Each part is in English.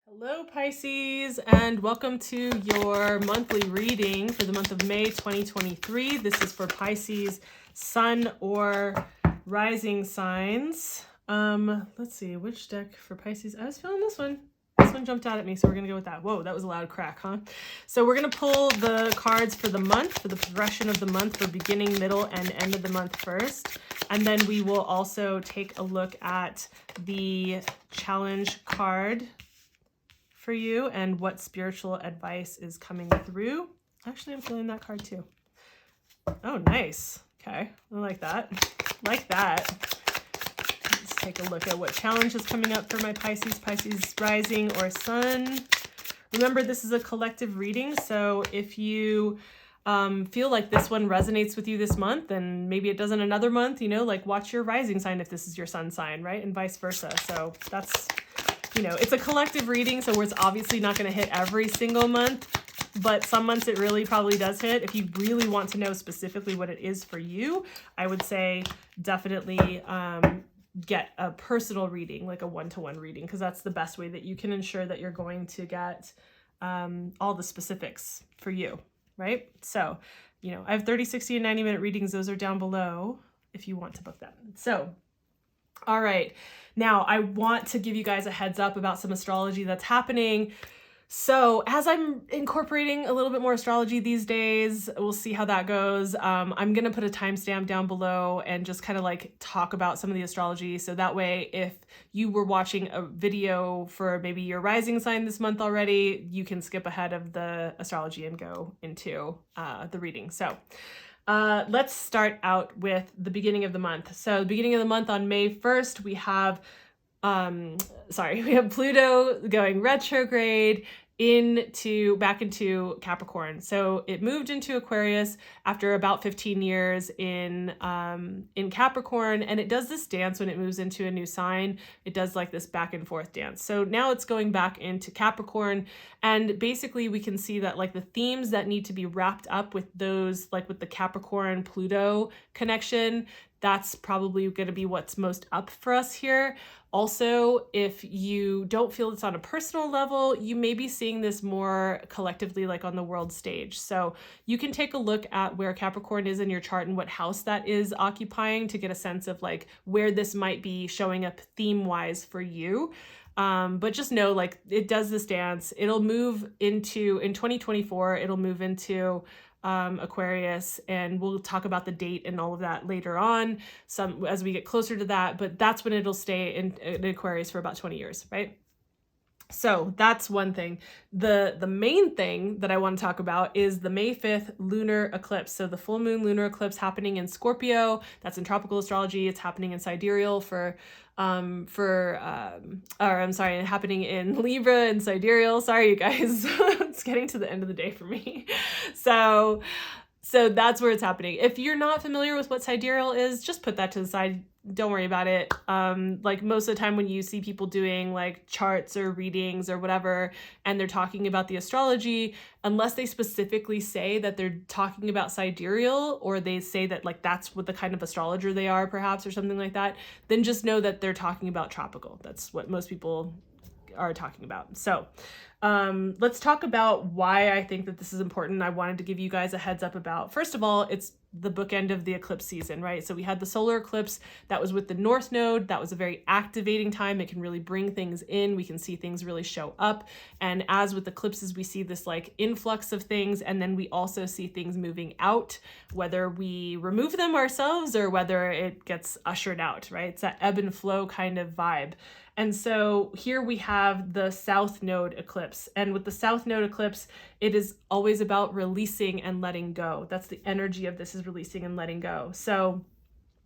Hello Pisces, and welcome to your monthly reading for the month of May 2023. This is for Pisces sun or rising signs. Let's see, which deck for Pisces? I was feeling this one. This one jumped out at me, so we're gonna go with that. Whoa, that was a loud crack, huh? So we're gonna pull the cards for the month, for the progression of the month, for beginning, middle, and end of the month first. And then we will also take a look at the challenge card for you and what spiritual advice is coming through. Actually, I'm feeling that card too. Oh, nice. Okay, I like that. Like that. Let's take a look at what challenge is coming up for my Pisces rising or sun. Remember, this is a collective reading, so if you feel like this one resonates with you this month and maybe it doesn't another month, you know, like watch your rising sign if this is your sun sign, right? And vice versa. So that's, you know, it's a collective reading, so it's obviously not going to hit every single month, but some months it really probably does hit. If you really want to know specifically what it is for you, I would say definitely get a personal reading, like a one-to-one reading, because that's the best way that you can ensure that you're going to get all the specifics for you, right? So, you know, I have 30, 60, and 90-minute readings. Those are down below if you want to book them. So, all right. Now, I want to give you guys a heads up about some astrology that's happening. So as I'm incorporating a little bit more astrology these days, we'll see how that goes. I'm going to put a timestamp down below and just kind of like talk about some of the astrology. So that way, if you were watching a video for maybe your rising sign this month already, you can skip ahead of the astrology and go into the reading. So let's start out with the beginning of the month. So the beginning of the month on May 1st, we have Pluto going retrograde back into Capricorn. So it moved into Aquarius after about 15 years in Capricorn, and it does this dance when it moves into a new sign. It does like this back and forth dance. So now it's going back into Capricorn, and basically we can see that like the themes that need to be wrapped up with those, like with the Capricorn Pluto connection, that's probably going to be what's most up for us here. Also, if you don't feel it's on a personal level, you may be seeing this more collectively, like on the world stage. So you can take a look at where Capricorn is in your chart and what house that is occupying to get a sense of like where this might be showing up theme-wise for you. But just know, like, it does this dance. It'll move into, in 2024, it'll move into Aquarius, and we'll talk about the date and all of that later on, some as we get closer to that, but that's when it'll stay in Aquarius for about 20 years, right? So that's one thing. The main thing that I want to talk about is the May 5th lunar eclipse. So the full moon lunar eclipse happening in Scorpio. That's in tropical astrology. It's happening in sidereal happening in Libra and sidereal. Sorry, you guys. It's getting to the end of the day for me. So that's where it's happening. If you're not familiar with what sidereal is, just put that to the side. Don't worry about it. Like most of the time when you see people doing like charts or readings or whatever, and they're talking about the astrology, unless they specifically say that they're talking about sidereal, or they say that like that's what the kind of astrologer they are perhaps, or something like that, then just know that they're talking about tropical. That's what most people are talking about. So let's talk about why I think that this is important. I wanted to give you guys a heads up about, first of all, it's the bookend of the eclipse season, right? So we had the solar eclipse that was with the North Node. That was a very activating time. It can really bring things in. We can see things really show up. And as with eclipses, we see this like influx of things. And then we also see things moving out, whether we remove them ourselves or whether it gets ushered out, right? It's that ebb and flow kind of vibe. And so here we have the South Node eclipse. And with the South Node eclipse, it is always about releasing and letting go. That's the energy of this, is releasing and letting go. So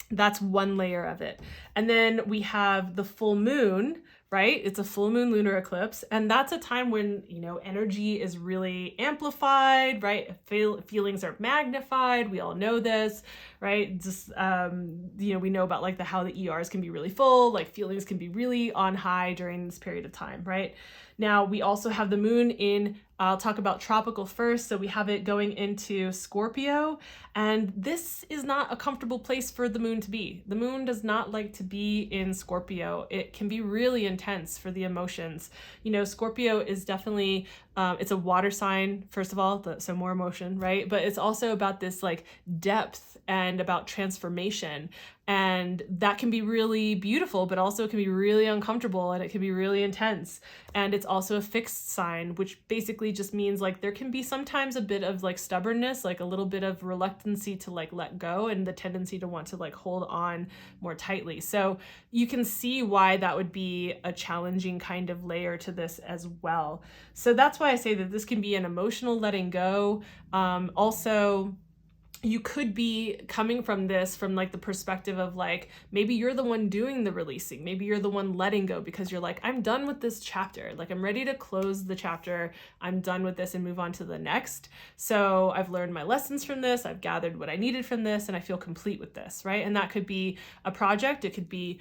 that's one layer of it. And then we have the full moon, right? It's a full moon lunar eclipse. And that's a time when, you know, energy is really amplified, right? Feelings are magnified. We all know this, right? Just, you know, we know about like how the ERs can be really full, like feelings can be really on high during this period of time, right? Now, we also have the moon in, I'll talk about tropical first. So we have it going into Scorpio, and this is not a comfortable place for the moon to be. The moon does not like to be in Scorpio. It can be really intense for the emotions. You know, Scorpio is definitely, it's a water sign, first of all, so more emotion, right? But it's also about this like depth and about transformation. And that can be really beautiful, but also it can be really uncomfortable and it can be really intense. And it's also a fixed sign, which basically just means like there can be sometimes a bit of like stubbornness, like a little bit of reluctancy to like let go and the tendency to want to like hold on more tightly. So you can see why that would be a challenging kind of layer to this as well. So that's why I say that this can be an emotional letting go. Also, you could be coming from this from like the perspective of like, maybe you're the one doing the releasing. Maybe you're the one letting go because you're like, I'm done with this chapter. Like I'm ready to close the chapter. I'm done with this and move on to the next. So I've learned my lessons from this. I've gathered what I needed from this and I feel complete with this, right? And that could be a project. It could be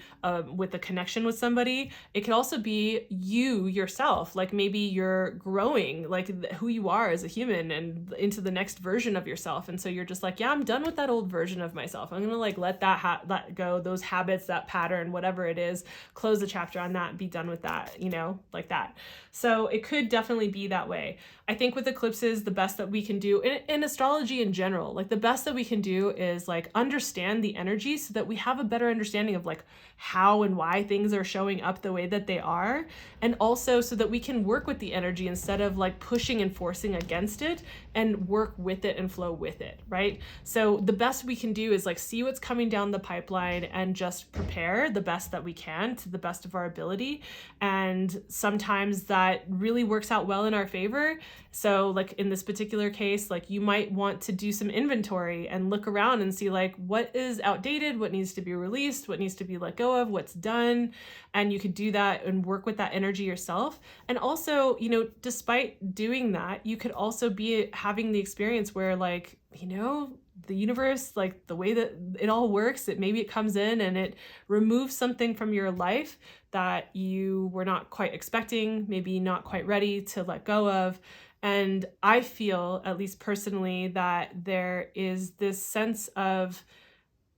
with a connection with somebody. It could also be you yourself. Like maybe you're growing like who you are as a human and into the next version of yourself. And so you're just like, yeah, I'm done with that old version of myself. I'm gonna like let that let go, those habits, that pattern, whatever it is, close the chapter on that and be done with that, you know, like that. So it could definitely be that way. I think with eclipses, the best that we can do in astrology in general, like the best that we can do is like understand the energy so that we have a better understanding of like how and why things are showing up the way that they are. And also so that we can work with the energy instead of like pushing and forcing against it and work with it and flow with it, right? So the best we can do is like see what's coming down the pipeline and just prepare the best that we can to the best of our ability. And sometimes that really works out well in our favor. So like in this particular case, like you might want to do some inventory and look around and see like what is outdated, what needs to be released, what needs to be let go of, what's done. And you could do that and work with that energy yourself. And also, you know, despite doing that, you could also be having the experience where like, you know, the universe, like the way that it all works, it maybe it comes in and it removes something from your life that you were not quite expecting, maybe not quite ready to let go of. And I feel, at least personally, that there is this sense of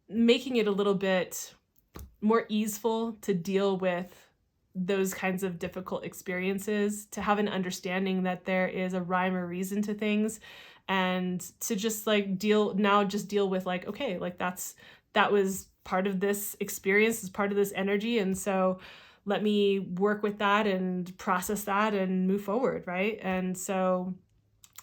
making it a little bit more easeful to deal with those kinds of difficult experiences, to have an understanding that there is a rhyme or reason to things, and to just like deal with like, okay, like that was part of this experience, is part of this energy. And so let me work with that and process that and move forward, right? And so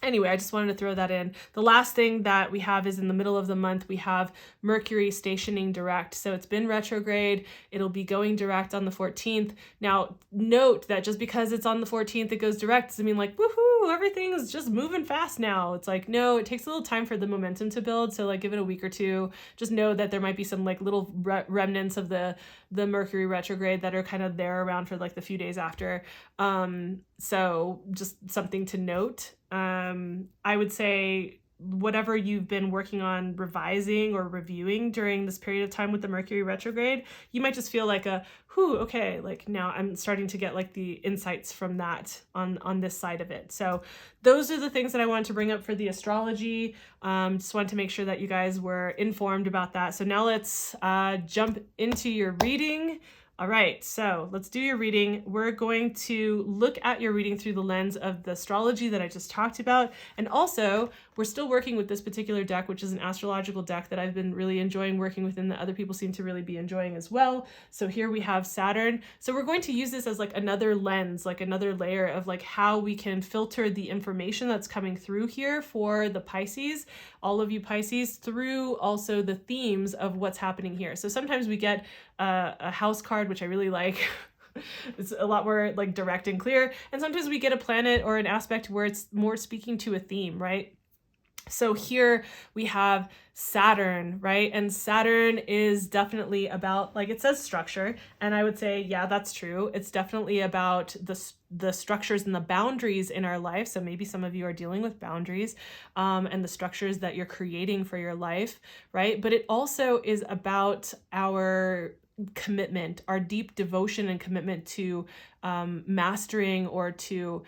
anyway, I just wanted to throw that in. The last thing that we have is in the middle of the month, we have Mercury stationing direct. So it's been retrograde. It'll be going direct on the 14th. Now, note that just because it's on the 14th, it goes direct doesn't mean like, woohoo, everything's just moving fast now. It's like, no, it takes a little time for the momentum to build. So like give it a week or two. Just know that there might be some like little remnants of the Mercury retrograde that are kind of there around for like the few days after. So just something to note. I would say whatever you've been working on revising or reviewing during this period of time with the Mercury retrograde, you might just feel like okay, like now I'm starting to get like the insights from that on this side of it. So those are the things that I wanted to bring up for the astrology. Just wanted to make sure that you guys were informed about that. So now let's jump into your reading. All right, so let's do your reading. We're going to look at your reading through the lens of the astrology that I just talked about. And also, we're still working with this particular deck, which is an astrological deck that I've been really enjoying working with and that other people seem to really be enjoying as well. So here we have Saturn. So we're going to use this as like another lens, like another layer of like how we can filter the information that's coming through here for the Pisces, all of you Pisces, through also the themes of what's happening here. So sometimes we get a house card, which I really like. It's a lot more like direct and clear. And sometimes we get a planet or an aspect where it's more speaking to a theme, right? So here we have Saturn, right? And Saturn is definitely about, like it says, structure. And I would say, yeah, that's true. It's definitely about the structures and the boundaries in our life. So maybe some of you are dealing with boundaries and the structures that you're creating for your life, right? But it also is about our commitment, our deep devotion and commitment to mastering or to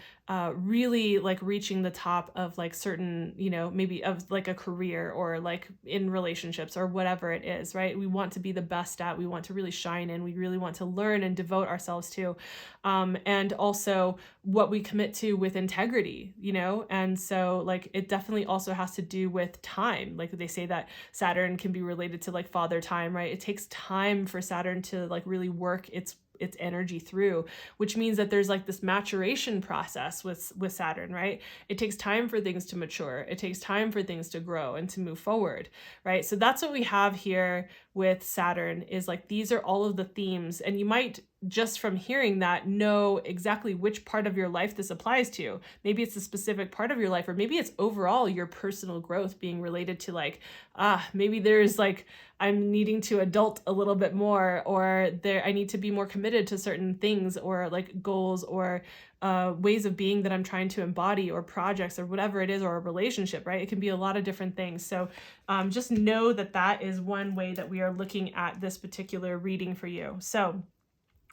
really like reaching the top of like certain, maybe of like a career or like in relationships or whatever it is, right? We want to be the best at, we want to really shine in, we really want to learn and devote ourselves to, and also what we commit to with integrity, and so like it definitely also has to do with time. Like they say that Saturn can be related to like father time, right? It takes time for Saturn to like really work its energy through, which means that there's like this maturation process with Saturn, right? It takes time for things to mature. It takes time for things to grow and to move forward, right? So that's what we have here with Saturn, is like these are all of the themes, and you might just from hearing that know exactly which part of your life this applies to. Maybe it's a specific part of your life, or maybe it's overall your personal growth being related to like, maybe there's like, I'm needing to adult a little bit more, or I need to be more committed to certain things or like goals or ways of being that I'm trying to embody, or projects or whatever it is, or a relationship, right? It can be a lot of different things. So just know that that is one way that we are looking at this particular reading for you. So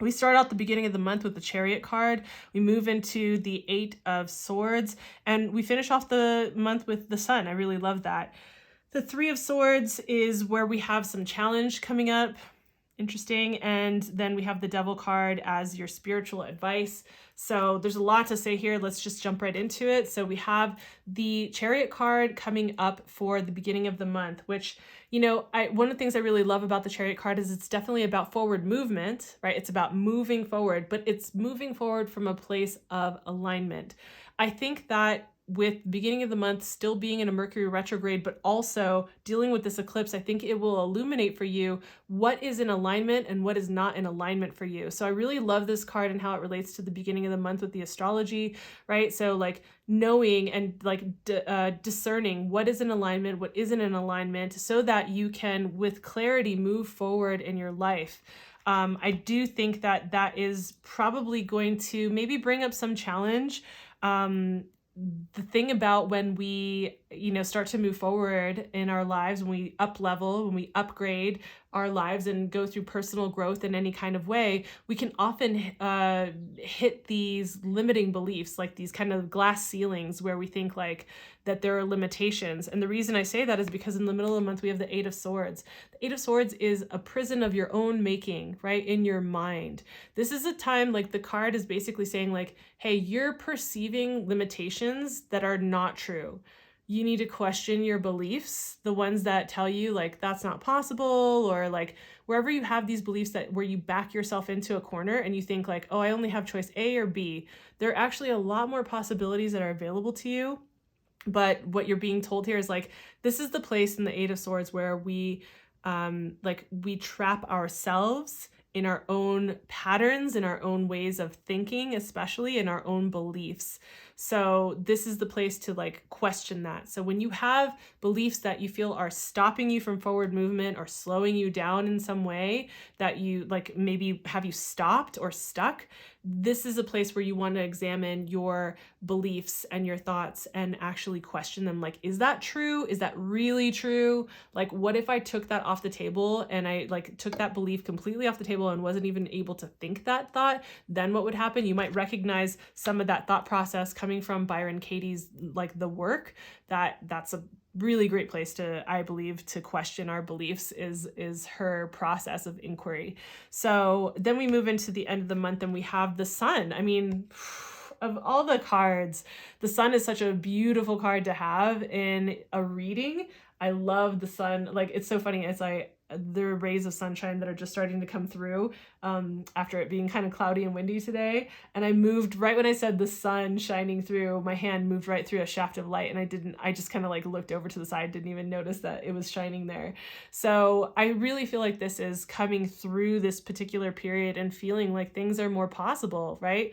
we start out the beginning of the month with the Chariot card. We move into the 8 of Swords, and we finish off the month with the Sun. I really love that. The 3 of Swords is where we have some challenge coming up. Interesting. And then we have the Devil card as your spiritual advice. So there's a lot to say here. Let's just jump right into it. So we have the Chariot card coming up for the beginning of the month, which, one of the things I really love about the Chariot card is it's definitely about forward movement, right? It's about moving forward, but it's moving forward from a place of alignment. I think that with beginning of the month still being in a Mercury retrograde, but also dealing with this eclipse, I think it will illuminate for you what is in alignment and what is not in alignment for you. So I really love this card and how it relates to the beginning of the month with the astrology, right? So like knowing and like discerning what is in alignment, what isn't in alignment, so that you can with clarity move forward in your life. I do think that that is probably going to maybe bring up some challenge. The thing about when we, start to move forward in our lives, when we up level, when we upgrade our lives and go through personal growth in any kind of way, we can often hit these limiting beliefs, like these kind of glass ceilings where we think like that there are limitations. And the reason I say that is because in the middle of the month, we have the 8 of Swords. The 8 of Swords is a prison of your own making, right? In your mind. This is a time, like the card is basically saying like, hey, you're perceiving limitations that are not true. You need to question your beliefs, the ones that tell you like that's not possible, or like wherever you have these beliefs that where you back yourself into a corner and you think like, oh, I only have choice A or B. There are actually a lot more possibilities that are available to you. But what you're being told here is like, this is the place in the 8 of Swords where we trap ourselves in our own patterns, in our own ways of thinking, especially in our own beliefs. So this is the place to like question that. So when you have beliefs that you feel are stopping you from forward movement or slowing you down in some way, that you like maybe have you stopped or stuck, this is a place where you want to examine your beliefs and your thoughts and actually question them. Like, is that true? Is that really true? Like, what if I took that off the table and I like took that belief completely off the table and wasn't even able to think that thought? Then what would happen? You might recognize some of that thought process coming from Byron Katie's like the work. That's a really great place to, I believe, to question our beliefs is her process of inquiry. So then we move into the end of the month and we have the Sun. I mean, of all the cards, the Sun is such a beautiful card to have in a reading. I love the Sun. Like, it's so funny. It's like there are rays of sunshine that are just starting to come through after it being kind of cloudy and windy today. And I moved right when I said the sun shining through, my hand moved right through a shaft of light. And I just kind of like looked over to the side, didn't even notice that it was shining there. So I really feel like this is coming through this particular period and feeling like things are more possible, right?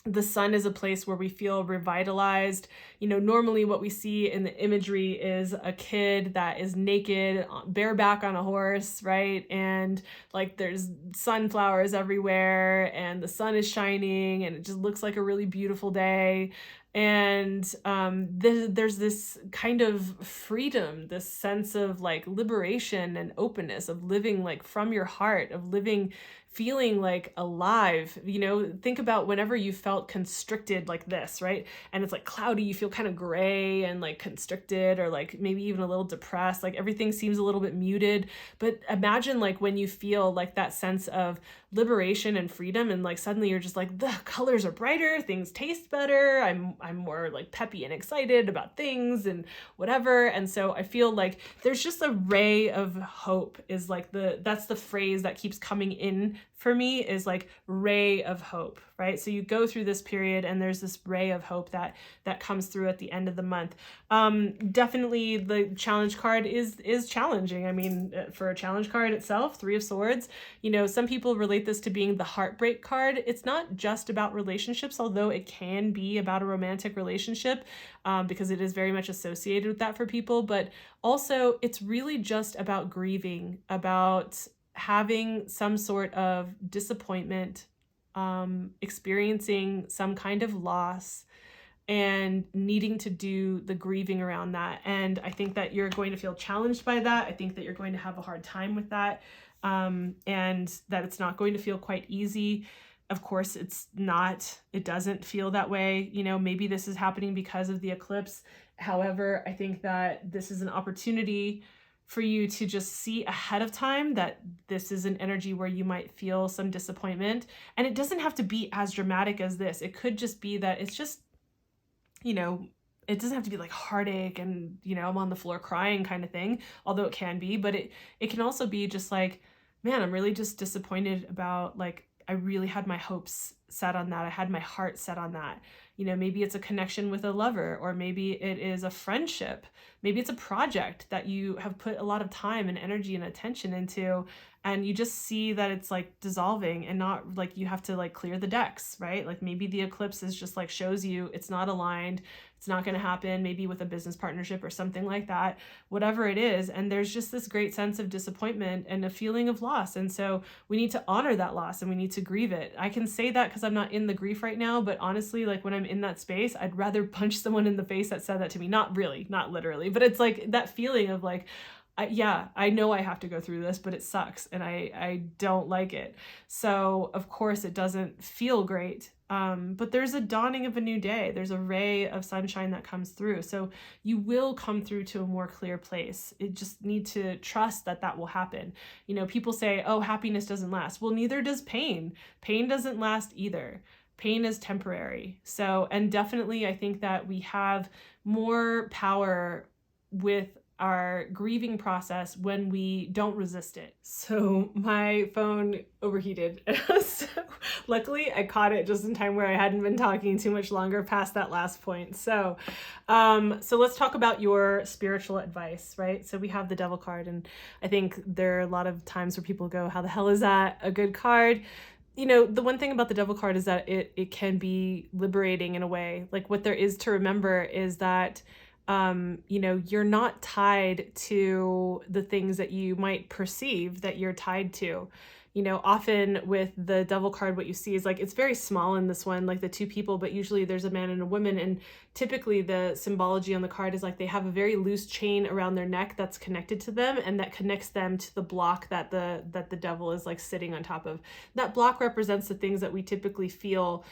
The sun is a place where we feel revitalized. You know, normally what we see in the imagery is a kid that is naked, bareback on a horse, right? And like there's sunflowers everywhere and the sun is shining and it just looks like a really beautiful day. And there's this kind of freedom, this sense of like liberation and openness, of living like from your heart, of living feeling like alive. You know, think about whenever you felt constricted like this, right? And it's like cloudy, you feel kind of gray and like constricted, or like maybe even a little depressed, like everything seems a little bit muted. But imagine like when you feel like that sense of liberation and freedom, and like suddenly you're just like, the colors are brighter, things taste better, I'm more like peppy and excited about things and whatever. And so I feel like there's just a ray of hope, is like that's the phrase that keeps coming in for me, is like ray of hope, right? So you go through this period and there's this ray of hope that comes through at the end of the month. Definitely the challenge card is challenging. I mean, for a challenge card itself, 3 of Swords, you know, some people relate this to being the heartbreak card. It's not just about relationships, although it can be about a romantic relationship, because it is very much associated with that for people. But also it's really just about grieving, about having some sort of disappointment, experiencing some kind of loss, and needing to do the grieving around that. And I think that you're going to feel challenged by that. I think that you're going to have a hard time with that, and that it's not going to feel quite easy. Of course, it doesn't feel that way. You know, maybe this is happening because of the eclipse. However, I think that this is an opportunity for you to just see ahead of time that this is an energy where you might feel some disappointment. And it doesn't have to be as dramatic as this. It could just be that it's just, you know, it doesn't have to be like heartache and, you know, I'm on the floor crying kind of thing, although it can be. But it can also be just like, man, I'm really just disappointed about, like, I really had my hopes set on that. I had my heart set on that. You know, maybe it's a connection with a lover, or maybe it is a friendship. Maybe it's a project that you have put a lot of time and energy and attention into, and you just see that it's like dissolving, and not like you have to like clear the decks, right? Like maybe the eclipse is just like shows you it's not aligned. It's not going to happen, maybe with a business partnership or something like that, whatever it is. And there's just this great sense of disappointment and a feeling of loss. And so we need to honor that loss and we need to grieve it. I can say that because I'm not in the grief right now, but honestly, like when I'm in that space, I'd rather punch someone in the face that said that to me. Not really, not literally, but it's like that feeling of like, yeah, I know I have to go through this, but it sucks and I don't like it. So of course it doesn't feel great. But there's a dawning of a new day. There's a ray of sunshine that comes through. So you will come through to a more clear place. You just need to trust that that will happen. You know, people say, oh, happiness doesn't last. Well, neither does pain. Pain doesn't last either. Pain is temporary. So, and definitely I think that we have more power with our grieving process when we don't resist it. So my phone overheated. So luckily I caught it just in time where I hadn't been talking too much longer past that last point. So let's talk about your spiritual advice, right? So we have the Devil card, and I think there are a lot of times where people go, how the hell is that a good card? You know, the one thing about the Devil card is that it can be liberating in a way. Like what there is to remember is that you know, you're not tied to the things that you might perceive that you're tied to. You know, often with the Devil card, what you see is like, it's very small in this one, like the 2 people, but usually there's a man and a woman. And typically the symbology on the card is like they have a very loose chain around their neck that's connected to them, and that connects them to the block that the devil is like sitting on top of. That block represents the things that we typically feel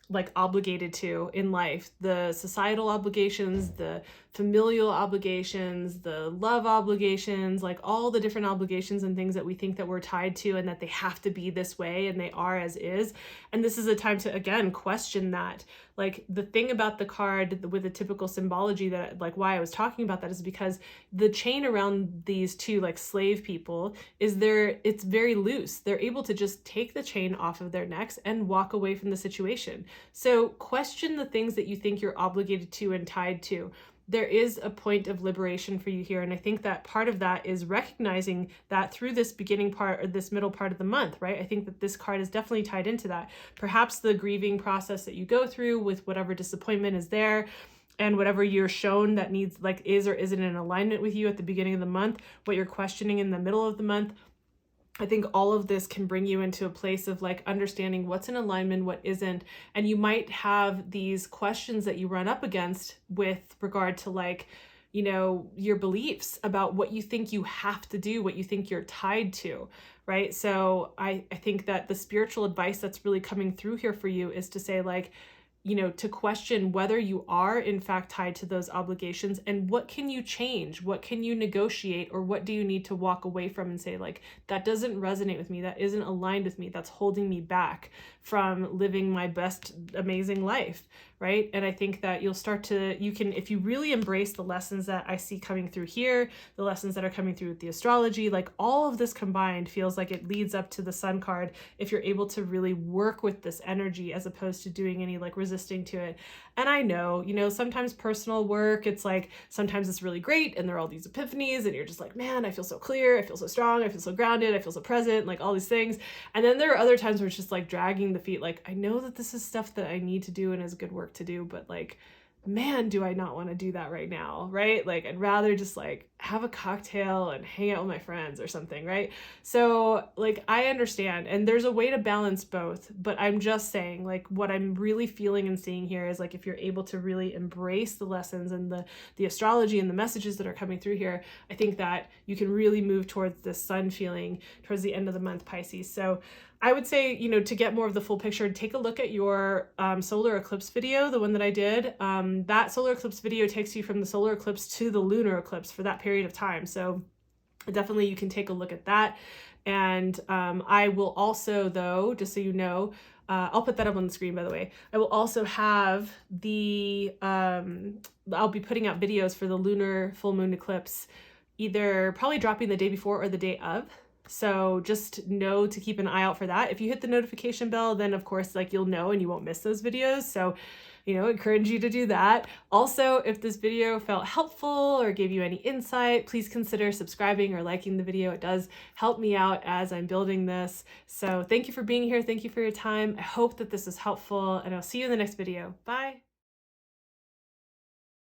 like obligated to in life: the societal obligations, the familial obligations, the love obligations, like all the different obligations and things that we think that we're tied to and that they have to be this way, and they are as is. And this is a time to, again, question that. Like the thing about the card with the typical symbology, that like why I was talking about that is because the chain around these 2 like slave people is it's very loose. They're able to just take the chain off of their necks and walk away from the situation. So question the things that you think you're obligated to and tied to. there is a point of liberation for you here. And I think that part of that is recognizing that through this beginning part or this middle part of the month, right? I think that this card is definitely tied into that. Perhaps the grieving process that you go through with whatever disappointment is there, and whatever you're shown that needs, like, is or isn't in alignment with you at the beginning of the month, what you're questioning in the middle of the month. I think all of this can bring you into a place of like understanding what's in alignment, what isn't. And you might have these questions that you run up against with regard to like, you know, your beliefs about what you think you have to do, what you think you're tied to, right? So I think that the spiritual advice that's really coming through here for you is to say like, you know, to question whether you are in fact tied to those obligations and what can you change, what can you negotiate, or what do you need to walk away from and say like, that doesn't resonate with me, that isn't aligned with me, that's holding me back from living my best amazing life, right? And I think that you'll start to, you can, if you really embrace the lessons that I see coming through here, the lessons that are coming through with the astrology, like all of this combined feels like it leads up to the Sun card if you're able to really work with this energy as opposed to doing any like resisting to it. And I know, you know, sometimes personal work, it's like, sometimes it's really great and there are all these epiphanies and you're just like, man, I feel so clear, I feel so strong, I feel so grounded, I feel so present, like all these things. And then there are other times where it's just like dragging the feet, like, I know that this is stuff that I need to do and is good work to do, but like, man, do I not want to do that right now, right? Like, I'd rather just like have a cocktail and hang out with my friends or something, right? So like, I understand, and there's a way to balance both, but I'm just saying like, what I'm really feeling and seeing here is like, if you're able to really embrace the lessons and the astrology and the messages that are coming through here, I think that you can really move towards this Sun feeling towards the end of the month, Pisces. So I would say, you know, to get more of the full picture, take a look at your solar eclipse video, the one that I did. That solar eclipse video takes you from the solar eclipse to the lunar eclipse for that period of time. So definitely you can take a look at that. And I will also, though, just so you know, I'll put that up on the screen, by the way. I will also have the, I'll be putting out videos for the lunar full moon eclipse, either probably dropping the day before or the day of. So just know to keep an eye out for that. If you hit the notification bell, then of course, like, you'll know and you won't miss those videos. So, you know, encourage you to do that. Also, if this video felt helpful or gave you any insight, please consider subscribing or liking the video. It does help me out as I'm building this. So thank you for being here. Thank you for your time. I hope that this is helpful, and I'll see you in the next video. Bye.